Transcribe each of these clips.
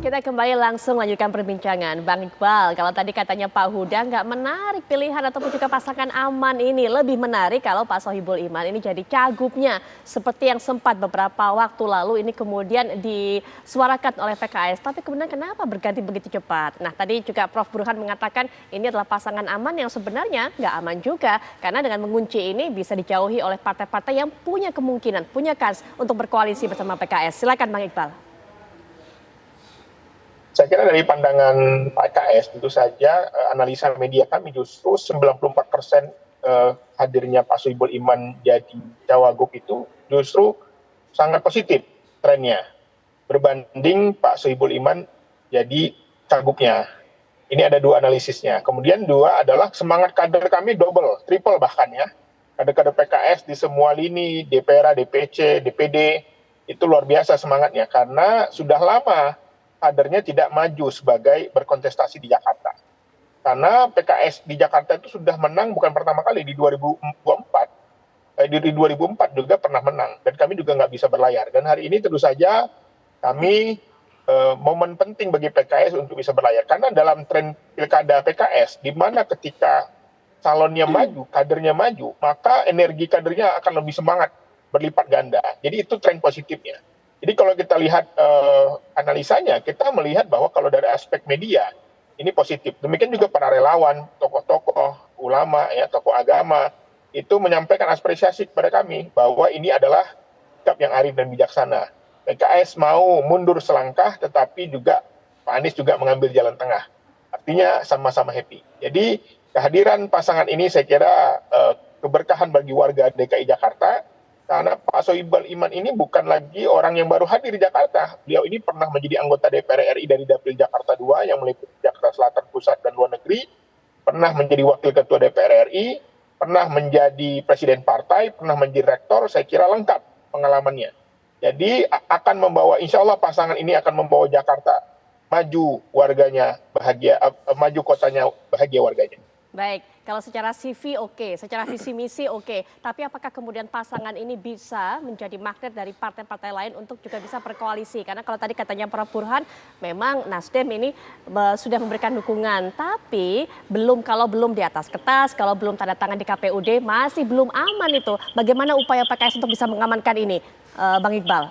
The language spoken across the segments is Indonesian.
Kita kembali langsung lanjutkan perbincangan. Bang Iqbal, kalau tadi katanya Pak Huda nggak menarik pilihan ataupun juga pasangan aman ini. Lebih menarik kalau Pak Sohibul Iman ini jadi cagupnya. Seperti yang sempat beberapa waktu lalu ini kemudian disuarakan oleh PKS. Tapi kemudian kenapa berganti begitu cepat? Nah tadi juga Prof. Burhan mengatakan ini adalah pasangan aman yang sebenarnya nggak aman juga. Karena dengan mengunci ini bisa dijauhi oleh partai-partai yang punya kemungkinan, punya kans untuk berkoalisi bersama PKS. Silakan Bang Iqbal. Saya kira dari pandangan PKS tentu saja analisa media kami justru 94% hadirnya Pak Sohibul Iman jadi cawagup itu justru sangat positif trennya berbanding Pak Sohibul Iman jadi cagupnya. Ini ada dua analisisnya. Kemudian dua adalah semangat kader kami double, triple bahkan ya. Kader-kader PKS di semua lini, DPR, DPC, DPD itu luar biasa semangatnya karena sudah lama kadernya tidak maju sebagai berkontestasi di Jakarta. Karena PKS di Jakarta itu sudah menang bukan pertama kali di 2004. Di 2004 juga pernah menang dan kami juga nggak bisa berlayar. Dan hari ini tentu saja kami momen penting bagi PKS untuk bisa berlayar. Karena dalam tren pilkada PKS, di mana ketika calonnya maju, kadernya maju, maka energi kadernya akan lebih semangat, berlipat ganda. Jadi itu tren positifnya. Jadi kalau kita lihat analisanya, kita melihat bahwa kalau dari aspek media, ini positif. Demikian juga para relawan, tokoh-tokoh, ulama, ya, tokoh agama, itu menyampaikan apresiasi kepada kami bahwa ini adalah sikap yang arif dan bijaksana. PKS mau mundur selangkah, tetapi juga Pak Anies juga mengambil jalan tengah. Artinya sama-sama happy. Jadi kehadiran pasangan ini saya kira keberkahan bagi warga DKI Jakarta, karena Pak Sohibul Iman ini bukan lagi orang yang baru hadir di Jakarta. Beliau ini pernah menjadi anggota DPR RI dari Dapil Jakarta II yang meliputi Jakarta Selatan, Pusat, dan Luar Negeri. Pernah menjadi Wakil Ketua DPR RI, pernah menjadi Presiden Partai, pernah menjadi Rektor, saya kira lengkap pengalamannya. Jadi akan membawa, insya Allah pasangan ini akan membawa Jakarta maju warganya bahagia, maju kotanya bahagia warganya. Baik, kalau secara CV oke, secara visi misi oke. Tapi apakah kemudian pasangan ini bisa menjadi magnet dari partai-partai lain untuk juga bisa berkoalisi? Karena kalau tadi katanya Prof. Burhan, memang Nasdem ini sudah memberikan dukungan. Tapi kalau belum di atas kertas, kalau belum tanda tangan di KPUD, masih belum aman itu. Bagaimana upaya PKS untuk bisa mengamankan ini, Bang Iqbal?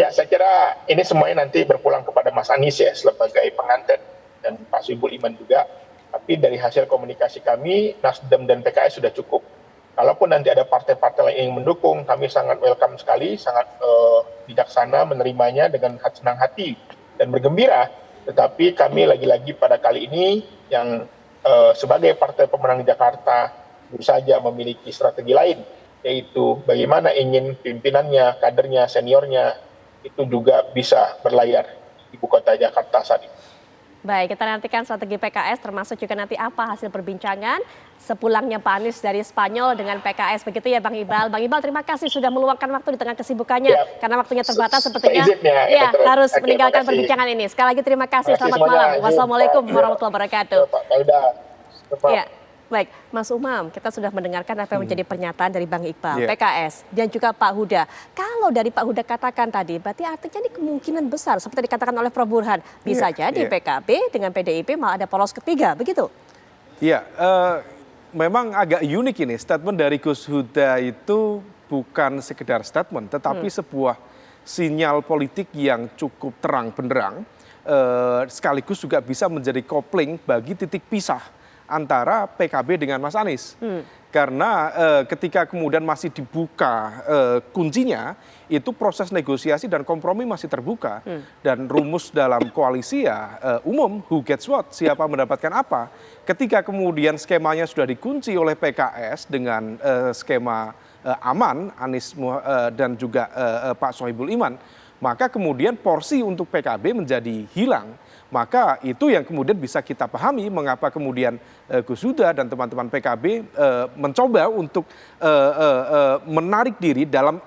Ya, saya kira ini semuanya nanti berpulang kepada Mas Anies ya, sebagai pengantin. Dan Pak Sohibul Iman juga. Tapi dari hasil komunikasi kami, Nasdem dan PKS sudah cukup. Kalaupun nanti ada partai-partai lain yang mendukung, kami sangat welcome sekali, sangat bijaksana menerimanya dengan senang hati dan bergembira. Tetapi kami lagi-lagi pada kali ini yang sebagai partai pemenang di Jakarta tentu saja memiliki strategi lain, yaitu bagaimana ingin pimpinannya, kadernya, seniornya itu juga bisa berlayar di ibu kota Jakarta saat ini. Baik, kita nantikan strategi PKS termasuk juga nanti apa hasil perbincangan sepulangnya Pak Anies dari Spanyol dengan PKS. Begitu ya Bang Iqbal. Bang Iqbal terima kasih sudah meluangkan waktu di tengah kesibukannya. Ya, karena waktunya terbatas sepertinya ya, harus meninggalkan perbincangan ini. Sekali lagi terima kasih. Selamat malam. Wassalamualaikum warahmatullahi wabarakatuh. Ya. Baik, Mas Umam, kita sudah mendengarkan apa yang menjadi pernyataan dari Bang Iqbal, PKS, dan juga Pak Huda. Kalau dari Pak Huda katakan tadi, berarti artinya ini kemungkinan besar, seperti dikatakan oleh Prof. Burhan, bisa jadi PKB dengan PDIP malah ada poros ketiga, begitu? Iya, memang agak unik ini, statement dari Gus Huda itu bukan sekedar statement, tetapi sebuah sinyal politik yang cukup terang benderang, sekaligus juga bisa menjadi kopling bagi titik pisah antara PKB dengan Mas Anies. Karena ketika kemudian masih dibuka kuncinya, itu proses negosiasi dan kompromi masih terbuka. Dan rumus dalam koalisi ya umum, who gets what, siapa mendapatkan apa. Ketika kemudian skemanya sudah dikunci oleh PKS dengan skema aman, Anies dan juga Pak Sohibul Iman, maka kemudian porsi untuk PKB menjadi hilang. Maka itu yang kemudian bisa kita pahami mengapa kemudian Gus Huda dan teman-teman PKB mencoba untuk menarik diri dalam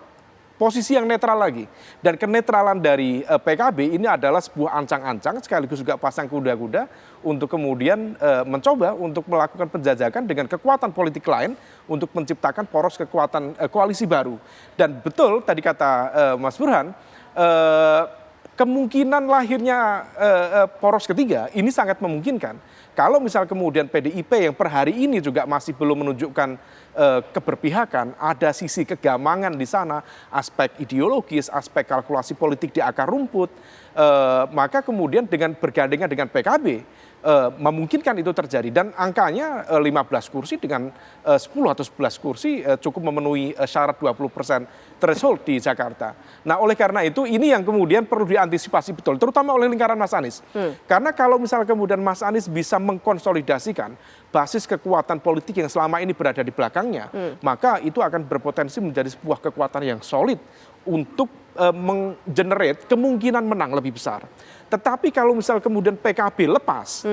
posisi yang netral lagi. Dan kenetralan dari PKB ini adalah sebuah ancang-ancang sekaligus juga pasang kuda-kuda untuk kemudian mencoba untuk melakukan penjajakan dengan kekuatan politik lain untuk menciptakan poros kekuatan koalisi baru. Dan betul tadi kata Mas Burhan, kemungkinan lahirnya poros ketiga ini sangat memungkinkan. Kalau misal kemudian PDIP yang per hari ini juga masih belum menunjukkan keberpihakan, ada sisi kegamangan di sana, aspek ideologis, aspek kalkulasi politik di akar rumput, maka kemudian dengan bergandengan dengan PKB, memungkinkan itu terjadi. Dan angkanya 15 kursi dengan 10 atau 11 kursi cukup memenuhi syarat 20% threshold di Jakarta. Nah, oleh karena itu ini yang kemudian perlu diantisipasi betul, terutama oleh lingkaran Mas Anies. Karena kalau misal kemudian Mas Anies bisa mengkonsolidasikan basis kekuatan politik yang selama ini berada di belakangnya, maka itu akan berpotensi menjadi sebuah kekuatan yang solid untuk menggenerate kemungkinan menang lebih besar. Tetapi kalau misal kemudian PKB lepas,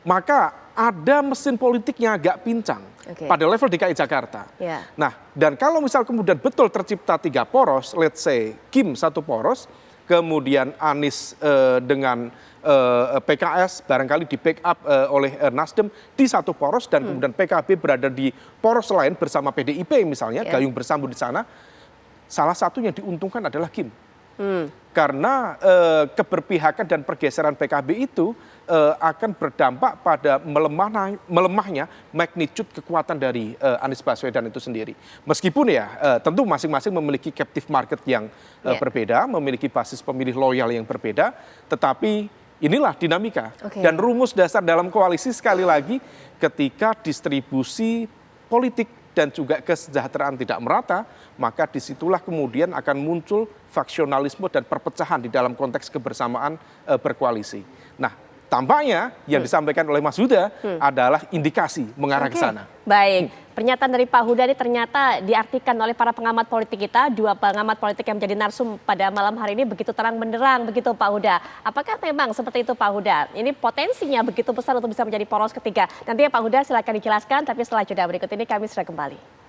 maka ada mesin politiknya agak pincang pada level DKI Jakarta. Nah, dan kalau misal kemudian betul tercipta 3 poros, let's say Kim 1 poros, kemudian Anies dengan PKS barangkali di backup oleh Nasdem di 1 poros, dan kemudian PKB berada di poros lain bersama PDIP misalnya, gayung bersambut di sana, salah satu yang diuntungkan adalah Kim. Karena keberpihakan dan pergeseran PKB itu akan berdampak pada melemahnya magnitude kekuatan dari Anies Baswedan itu sendiri. Meskipun ya tentu masing-masing memiliki captive market yang berbeda, memiliki basis pemilih loyal yang berbeda, tetapi inilah dinamika. Dan rumus dasar dalam koalisi sekali lagi, ketika distribusi politik dan juga kesejahteraan tidak merata, maka disitulah kemudian akan muncul faksionalisme dan perpecahan di dalam konteks kebersamaan berkoalisi. Nah, tampaknya yang disampaikan oleh Mas Huda adalah indikasi mengarah ke sana. Baik, pernyataan dari Pak Huda ini ternyata diartikan oleh para pengamat politik kita, 2 pengamat politik yang menjadi narsum pada malam hari ini begitu terang benderang, begitu Pak Huda. Apakah memang seperti itu Pak Huda? Ini potensinya begitu besar untuk bisa menjadi poros ketiga. Nanti ya Pak Huda silakan dijelaskan, tapi setelah jeda berikut ini kami sudah kembali.